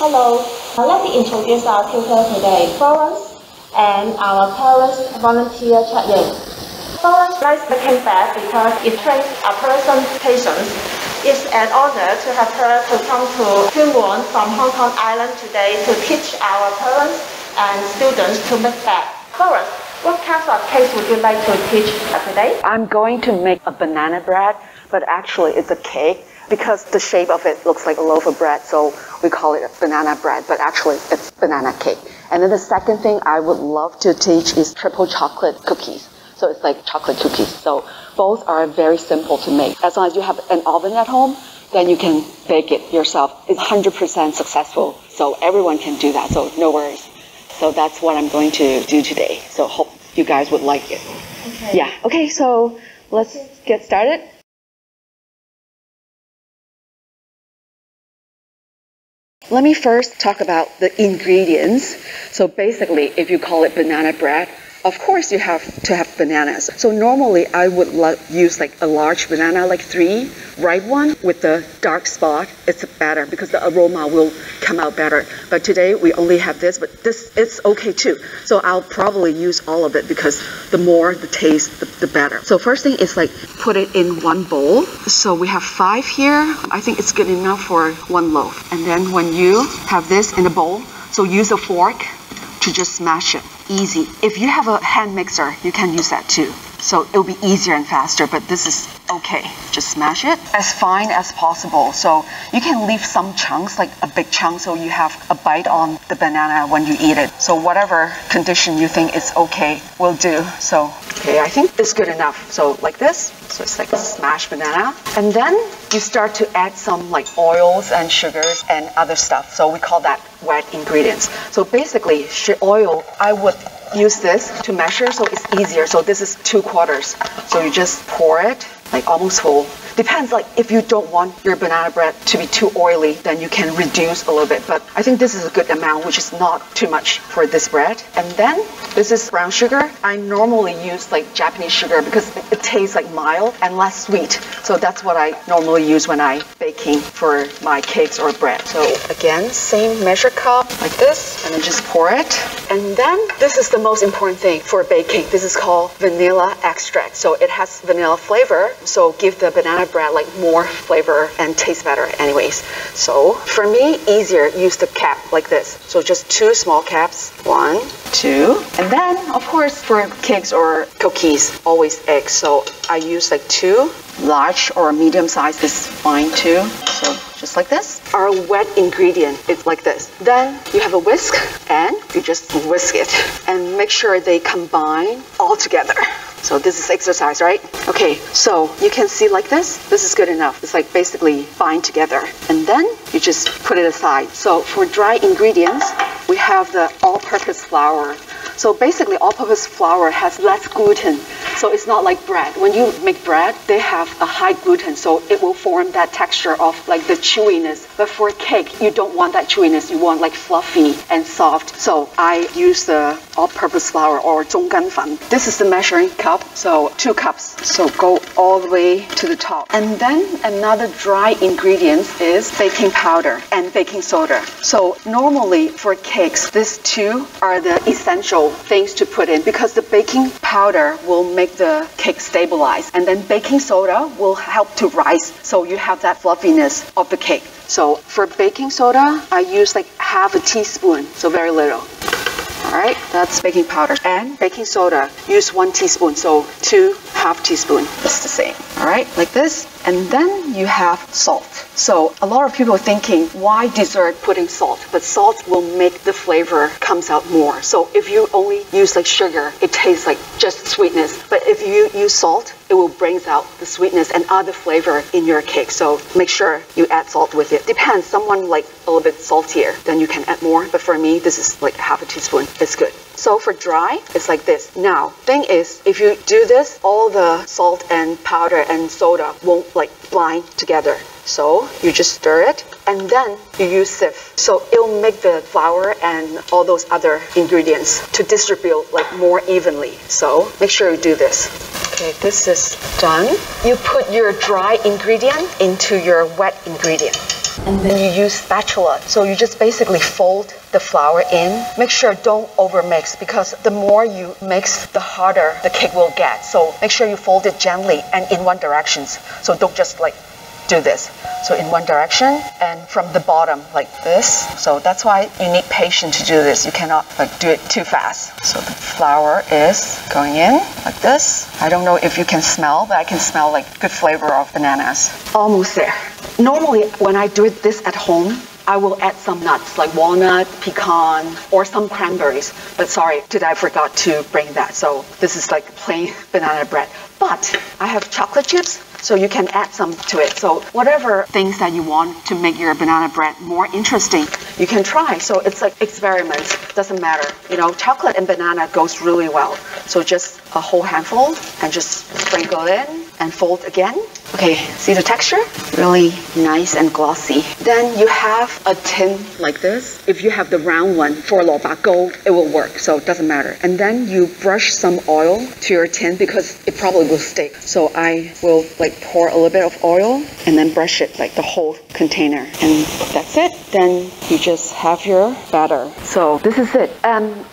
Hello, let me introduce our tutor today, Florence, and our parents volunteer Chatlin. Florence likes baking bread because it trains a person's patience. It's an honor to have her to come to Finland from Hong Kong Island today to teach our parents and students to make bread. Florence, what kinds of cakes would you like to teach today? I'm going to make a banana bread, but actually it's a cake because the shape of it looks like a loaf of bread, so we call it a banana bread, but actually it's banana cake. And then the second thing I would love to teach is triple chocolate cookies. So it's like chocolate cookies. So both are very simple to make. As long as you have an oven at home, then you can bake it yourself. It's 100% successful, so everyone can do that, so no worries. So that's what I'm going to do today. So hope you guys would like it. Okay. Yeah, okay, so let's get started. Let me first talk about the ingredients. So basically, if you call it banana bread, of course you have to have bananas. So normally I would use like a large banana, like 3 ripe one with the dark spot. It's better because the aroma will come out better. But today we only have this, but this it's okay too. So I'll probably use all of it because the more the taste, the better. So first thing is like put it in one bowl. So we have 5 here. I think it's good enough for 1 loaf. And then when you have this in a bowl, so use a fork to just smash it. Easy. If you have a hand mixer, you can use that too. So it'll be easier and faster, but this is okay. Just smash it as fine as possible. So you can leave some chunks, like a big chunk, so you have a bite on the banana when you eat it. So whatever condition you think is okay will do. So, okay, I think it's good enough. So like this. So it's like a smashed banana. And then you start to add some like oils and sugars and other stuff. So we call that wet ingredients. So basically, oil, I would use this to measure so it's easier. So this is 2/4. So you just pour it like almost full. Depends, like if you don't want your banana bread to be too oily, then you can reduce a little bit. But I think this is a good amount, which is not too much for this bread. And then this is brown sugar. I normally use like Japanese sugar because it tastes like mild and less sweet. So that's what I normally use when I baking for my cakes or bread. So again, same measure cup like this, and then just pour it. And then this is the most important thing for baking. This is called vanilla extract. So it has vanilla flavor, so give the banana bread like more flavor and taste better anyways. So for me, easier, use the cap like this. So just 2 small caps, 1, 2, and then of course for cakes or cookies, always eggs. So I use like 2, large or medium size is fine too. So just like this. Our wet ingredient is like this. Then you have a whisk and you just whisk it and make sure they combine all together. So this is exercise, right? Okay, so you can see like this. This is good enough. It's like basically bind together. And then you just put it aside. So for dry ingredients, we have the all-purpose flour. So basically all-purpose flour has less gluten. So it's not like bread. When you make bread, they have a high gluten, so it will form that texture of like the chewiness. But for cake, you don't want that chewiness. You want like fluffy and soft. So I use the all-purpose flour or 中干粉. This is the measuring cup, so 2 cups. So go all the way to the top. And then another dry ingredient is baking powder and baking soda. So normally for cakes, these 2 are the essential things to put in because the baking powder will make the cake stabilize, and then baking soda will help to rise, so you have that fluffiness of the cake. So for baking soda, I use like half a teaspoon, so very little. Alright, that's baking powder. And baking soda, use 1 teaspoon, so 2 half teaspoon. It's the same. Alright, like this. And then you have salt. So a lot of people are thinking, why dessert putting salt? But salt will make the flavor comes out more. So if you only use like sugar, it tastes like just sweetness. But if you use salt, it will bring out the sweetness and other flavor in your cake. So make sure you add salt with it. Depends, someone like a little bit saltier, then you can add more. But for me, this is like half a teaspoon. It's good. So for dry, it's like this. Now, thing is, if you do this, all the salt and powder and soda won't like bind together. So you just stir it and then you use sieve. So it'll make the flour and all those other ingredients to distribute like more evenly. So make sure you do this. Okay, this is done. You put your dry ingredient into your wet ingredient. And then you use spatula. So you just basically fold the flour in. Make sure don't over mix, because the more you mix, the harder the cake will get. So make sure you fold it gently and in one direction. So don't just like do this. So in one direction and from the bottom like this. So that's why you need patience to do this. You cannot like do it too fast. So the flour is going in like this. I don't know if you can smell, but I can smell like good flavor of bananas. Almost there. Normally when I do this at home, I will add some nuts like walnut, pecan, or some cranberries. But sorry, today I forgot to bring that. So this is like plain banana bread. But I have chocolate chips, so you can add some to it. So whatever things that you want to make your banana bread more interesting, you can try. So it's like experiments, doesn't matter. You know, chocolate and banana goes really well. So just a whole handful and just sprinkle it in and fold again. Okay, see the texture? Really nice and glossy. Then you have a tin like this. If you have the round one for lo bak gold, it will work, so it doesn't matter. And then you brush some oil to your tin because it probably will stick. So I will like pour a little bit of oil and then brush it like the whole container. And that's it. Then you just have your batter. So this is it.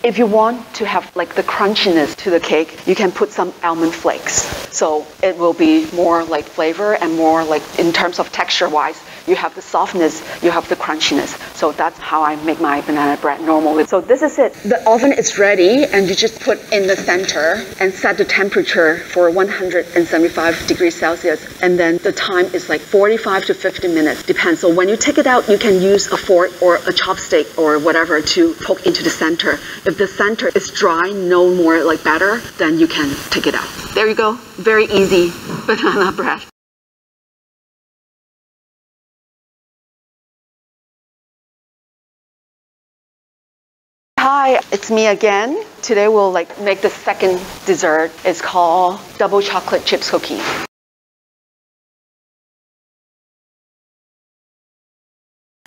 If you want to have like the crunchiness to the cake, you can put some almond flakes. So it will be more like flavor and more like in terms of texture wise, you have the softness, you have the crunchiness. So that's how I make my banana bread normally. So this is it. The oven is ready and you just put in the center and set the temperature for 175 degrees Celsius. And then the time is like 45 to 50 minutes, depends. So when you take it out, you can use a fork or a chopstick or whatever to poke into the center. If the center is dry, no more like batter, then you can take it out. There you go. Very easy banana bread. Hi, it's me again. Today we'll like make the second dessert. It's called double chocolate chips cookie.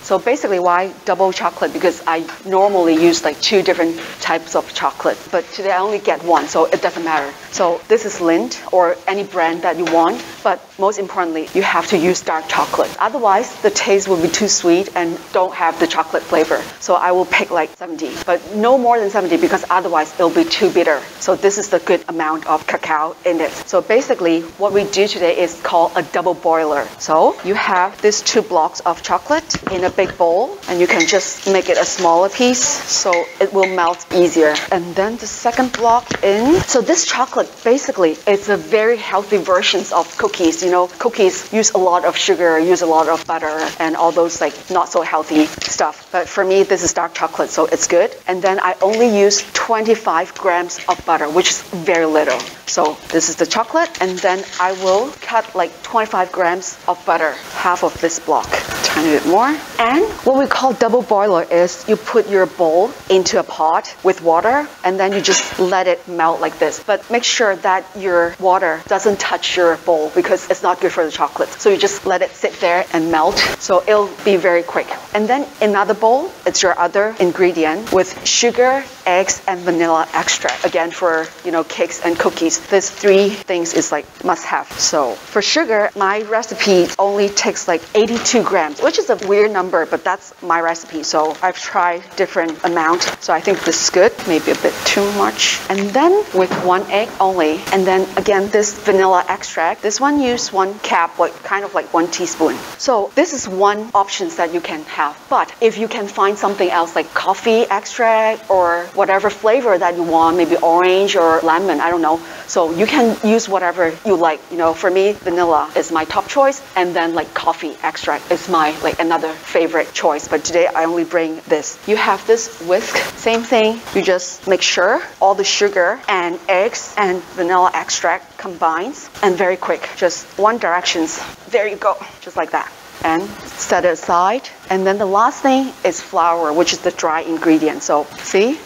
So basically, why double chocolate? Because I normally use like 2 different types of chocolate, but today I only get one, so it doesn't matter. So this is Lindt or any brand that you want, but most importantly, you have to use dark chocolate. Otherwise, the taste will be too sweet and don't have the chocolate flavor. So I will pick like 70, but no more than 70 because otherwise it'll be too bitter. So this is the good amount of cacao in it. So basically, what we do today is called a double boiler. So you have these 2 blocks of chocolate in a big bowl, and you can just make it a smaller piece so it will melt easier. And then the second block in. So this chocolate basically is a very healthy version of cookies. You know, cookies use a lot of sugar, use a lot of butter, and all those like not so healthy stuff. But for me, this is dark chocolate, so it's good. And then I only use 25 grams of butter, which is very little. So this is the chocolate, and then I will cut like 25 grams of butter, half of this block, tiny bit more. And what we call double boiler is you put your bowl into a pot with water, and then you just let it melt like this. But make sure that your water doesn't touch your bowl because it's not good for the chocolate. So you just let it sit there and melt. So it'll be very quick. And then another bowl, it's your other ingredient with sugar, eggs, and vanilla extract. Again, for cakes and cookies, these 3 things is like must have. So for sugar, my recipe only takes like 82 grams, which is a weird number, but that's my recipe. So I've tried different amount. So I think this is good, maybe a bit too much. And then with 1 egg only. And then again, this vanilla extract, this one use 1 cap, kind of like 1 teaspoon. So this is one option that you can have. But if you can find something else like coffee extract or whatever flavor that you want, maybe orange or lemon, I don't know. So you can use whatever you like. For me, vanilla is my top choice, and then like coffee extract is my like another favorite choice. But today I only bring this. You have this whisk, same thing. You just make sure all the sugar and eggs and vanilla extract combines, and very quick, just one directions. There you go, just like that. And set it aside. And then the last thing is flour, which is the dry ingredient. So see?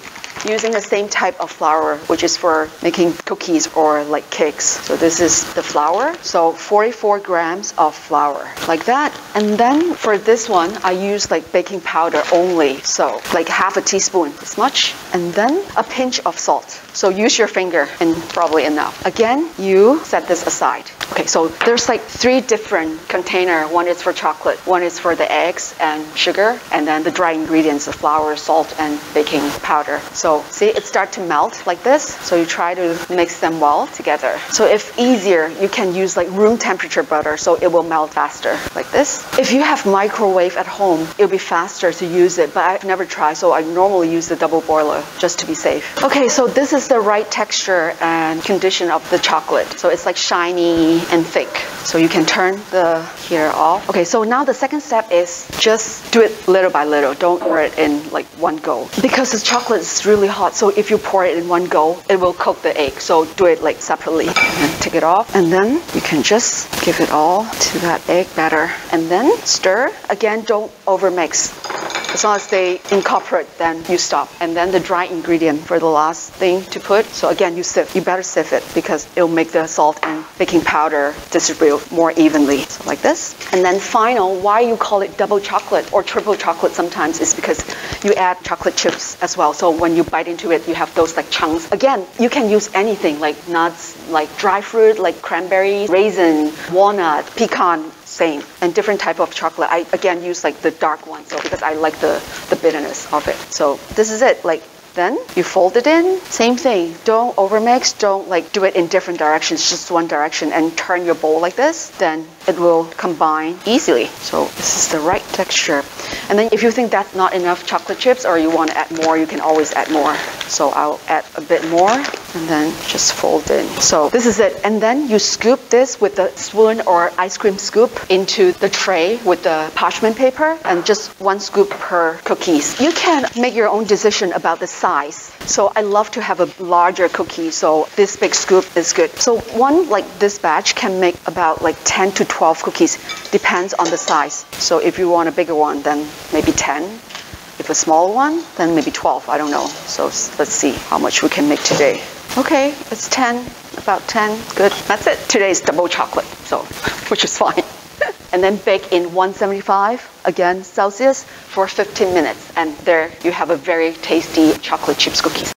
Using the same type of flour, which is for making cookies or like cakes. So this is the flour. So 44 grams of flour, like that. And then for this one, I use like baking powder only. So like half a teaspoon, this much. And then a pinch of salt. So use your finger and probably enough. Again, you set this aside. Okay, so there's like 3 different containers. One is for chocolate, one is for the eggs and sugar, and then the dry ingredients, the flour, salt, and baking powder. So see, it starts to melt like this. So you try to mix them well together. So if easier, you can use like room temperature butter, so it will melt faster like this. If you have microwave at home, it'll be faster to use it, but I've never tried, so I normally use the double boiler just to be safe. Okay, so this is the right texture and condition of the chocolate. So it's like shiny and thick. So you can turn the heater off. Okay, so now the second step is just do it little by little. Don't pour it in like one go. Because the chocolate is really hot, so if you pour it in one go, it will cook the egg. So do it like separately. And then take it off. And then you can just give it all to that egg batter. And then stir. Again, don't overmix. As long as they incorporate, then you stop. And then the dry ingredient for the last thing to put. So again, you sieve. You better sieve it because it'll make the salt and baking powder distribute more evenly. So like this. And then final, why you call it double chocolate or triple chocolate sometimes is because you add chocolate chips as well. So when you bite into it, you have those like chunks. Again, you can use anything like nuts, like dry fruit, like cranberry, raisin, walnut, pecan, same, and different type of chocolate. I again use like the dark one, so because I like the bitterness of it. So this is it. Like then you fold it in, same thing. Don't overmix, don't like do it in different directions, just one direction, and turn your bowl like this, then it will combine easily. So this is the right texture. And then if you think that's not enough chocolate chips or you want to add more, you can always add more. So I'll add a bit more and then just fold in. So this is it. And then you scoop this with a spoon or ice cream scoop into the tray with the parchment paper, and just 1 scoop per cookies. You can make your own decision about the size. So I love to have a larger cookie, so this big scoop is good. So one like this batch can make about like 10 to 12 cookies, depends on the size. So if you want a bigger one, then maybe 10. If a small one, then maybe 12, I don't know. So let's see how much we can make today. Okay, it's 10, about 10, good. That's it. Today's double chocolate, so, which is fine. And then bake in 175, again, Celsius for 15 minutes. And there you have a very tasty chocolate chips cookies.